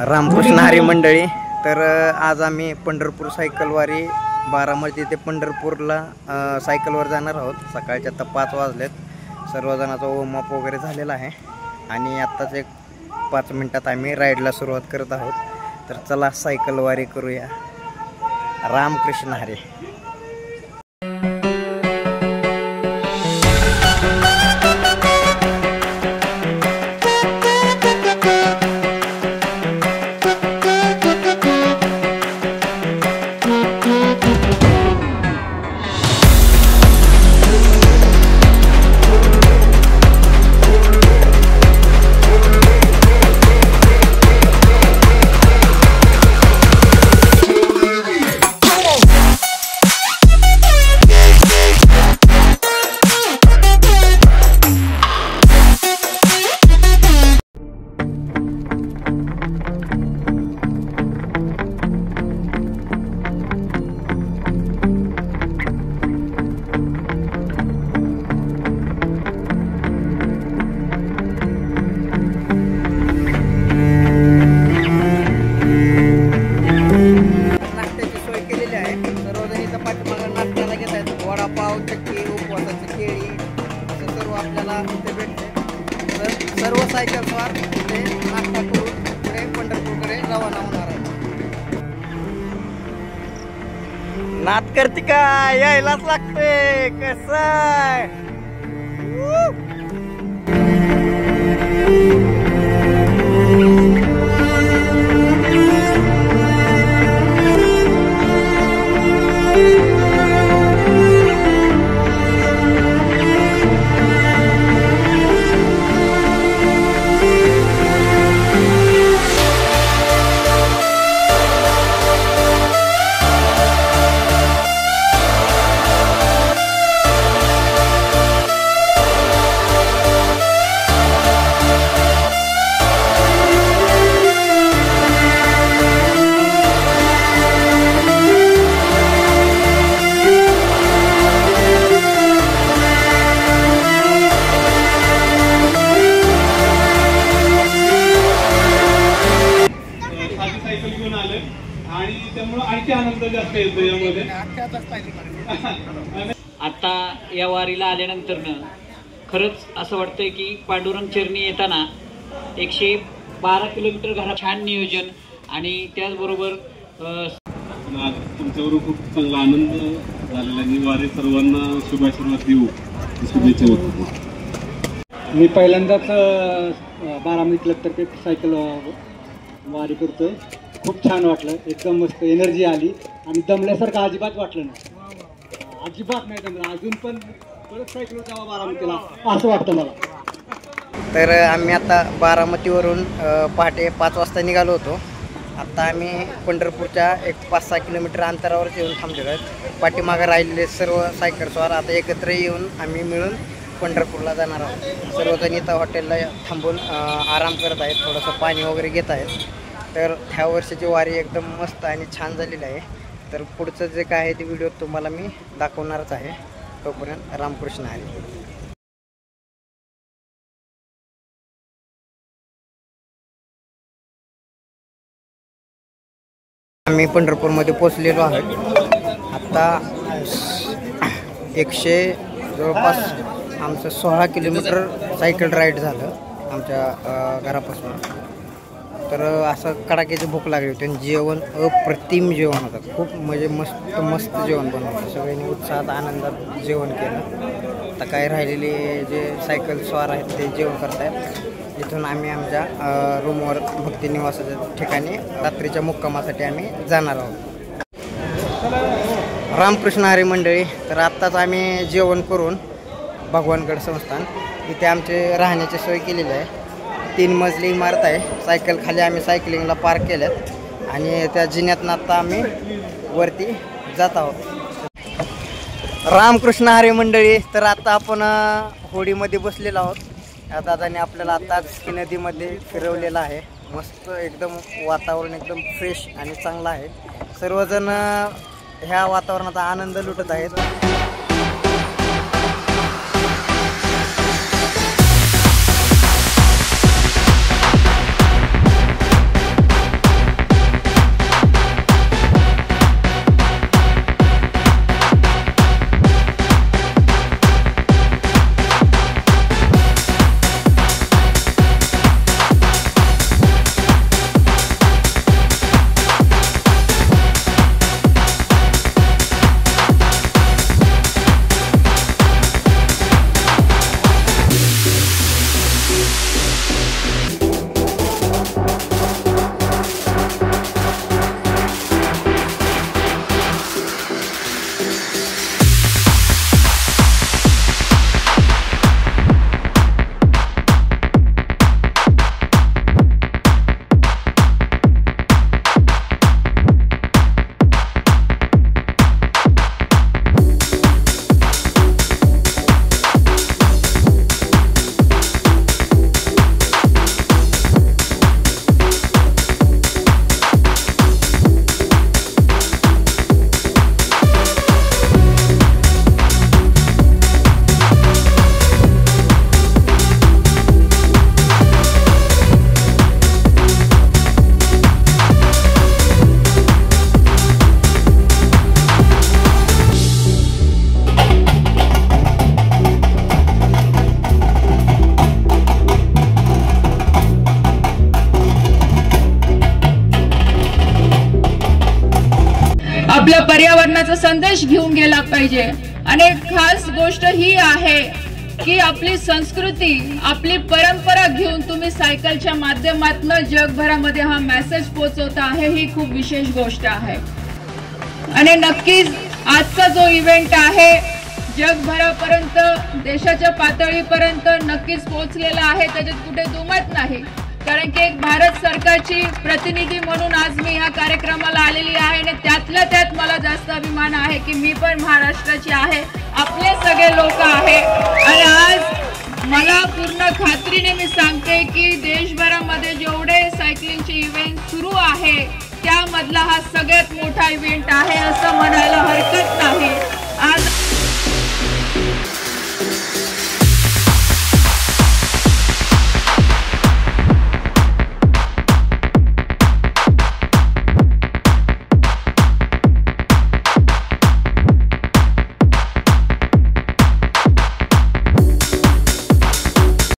रामकृष्ण हरी मंडळी. तर आज आम्ही पंढरपूर सायकलवारी बारामती ते पंढरपूरला सायकलवर जाणार आहोत. सकाळच्या आता 5 वाजलेत. सर्वजणाचा वॉर्मअप वगैरे झालेला आहे आणि आत्ताच एक 5 मिनिटात आम्ही राईडला सुरुवात करत आहोत. तर चला सायकलवारी करूया. रामकृष्ण हरी. वडापाव, चक्की, उपवासाची केळी असं सर्व आपल्याला इथे भेटते. तर सर्व सायकलस्वार इथे नाश्ता करून पुढे पंढरपूरकडे रवाना होणार आहे. नात करते का? यायलाच लागते. कसं आहे? आणि त्यामुळे आणखी आनंद जास्त येतो यामध्ये. आता या वारीला आल्यानंतरनं खरंच असं वाटतंय की पांडुरंग चरणी येताना 112 किलोमीटर घरा छान नियोजन आणि त्याचबरोबर आज तुमच्याबरोबर खूप चांगला आनंद झालेला आहे. वारी सर्वांना शुभाशीर्वाद देऊ शुभेच्छा देतो. मी पहिल्यांदाच बारामती क्लबतर्फे सायकल वारी करतोय. खूप छान वाटलं. एकदम मस्त एनर्जी आली आणि दमल्यासारखं अजिबात वाटलं नाही. अजिबात नाही दमलं. अजून पण परत सायकलवर जावं बारामतीला असं वाटतं मला. तर आम्ही आता बारामतीवरून पहाटे 5 वाजता निघालो होतो. आत्ता आम्ही पंढरपूरच्या एक 5-6 किलोमीटर अंतरावरच येऊन थांबलेलो आहेत. पाठीमागं राहिलेले सर्व सायकलस्वार आता एकत्र येऊन आम्ही मिळून पंढरपूरला जाणार आहोत. सर्वजण इथं हॉटेलला थांबून आराम करत आहेत. थोडंसं पाणी वगैरे घेत आहेत. तर ह्या वर्षाची वारी एकदम मस्त आणि छान झालेली आहे. तर पुढचं जे काय आहे ते व्हिडिओ तुम्हाला मी दाखवणारच आहे. तोपर्यंत रामकृष्ण हरी. आम्ही पंढरपूरमध्ये पोचलेलो आहोत. आत्ता 100 जवळपास आमचं 16 किलोमीटर सायकल राईड झालं आमच्या घरापासून. तर असं कडाक्याची भूक लागली होती आणि जेवण अप्रतिम जेवण होतं. खूप म्हणजे मस्त जेवण बनवलं. सगळ्यांनी उत्साहात आनंदात जेवण केलं. आता काय राहिलेले जे सायकल स्वार आहेत ते जेवण करत आहेत. इथून आम्ही आमच्या रूमवर भक्ती निवासाच्या ठिकाणी रात्रीच्या मुक्कामासाठी आम्ही जाणार आहोत. रामकृष्ण हरी मंडळी. तर आत्ताच आम्ही जेवण करून भगवानगड संस्थान इथे आमचे राहण्याची सोय केलेली आहे. 3 मजली इमारत आहे. सायकल खाली आम्ही सायकलिंगला पार्क केल्यात आणि त्या जिन्यातनं आत्ता आम्ही वरती जात आहोत. रामकृष्ण हरी मंडळी. तर आता आपण होडीमध्ये बसलेलो आहोत. या दादाने आपल्याला आत्ताच की नदीमध्ये फिरवलेलं आहे. मस्त एकदम वातावरण एकदम फ्रेश आणि चांगलं आहे. सर्वजण ह्या वातावरणाचा आनंद लुटत आहेत. संदेश घेऊन गेला पाहिजे। आणि खास गोष्ट ही आहे की आपली संस्कृती, आपली परंपरा घेऊन तुम्ही सायकलच्या माध्यमातून जगभरामध्ये हा मेसेज पोहोचवता आहे, ही खूप विशेष गोष्ट आहे। आणि नक्कीच आजचा जो इव्हेंट आहे जगभरापर्यंत, देशाच्या पातळीपर्यंत नक्कीच पोहोचलेला आहे, त्याच्यात कुठे दुमत नाही। कारण की एक भारत सरकारची प्रतिनिधी म्हणून आज मी ह्या कार्यक्रमाला आलेली आहे आणि त्यातल्या त्यात मला जास्त अभिमान आहे की मी पण महाराष्ट्राची आहे, आपले सगळे लोक आहे। आणि आज मला पूर्ण खात्रीने मी सांगते की देशभरामध्ये जेवढे सायकलिंगचे इव्हेंट सुरू आहे त्यामधला हा सगळ्यात मोठा इव्हेंट आहे असं म्हणायला हरकत नाही। आज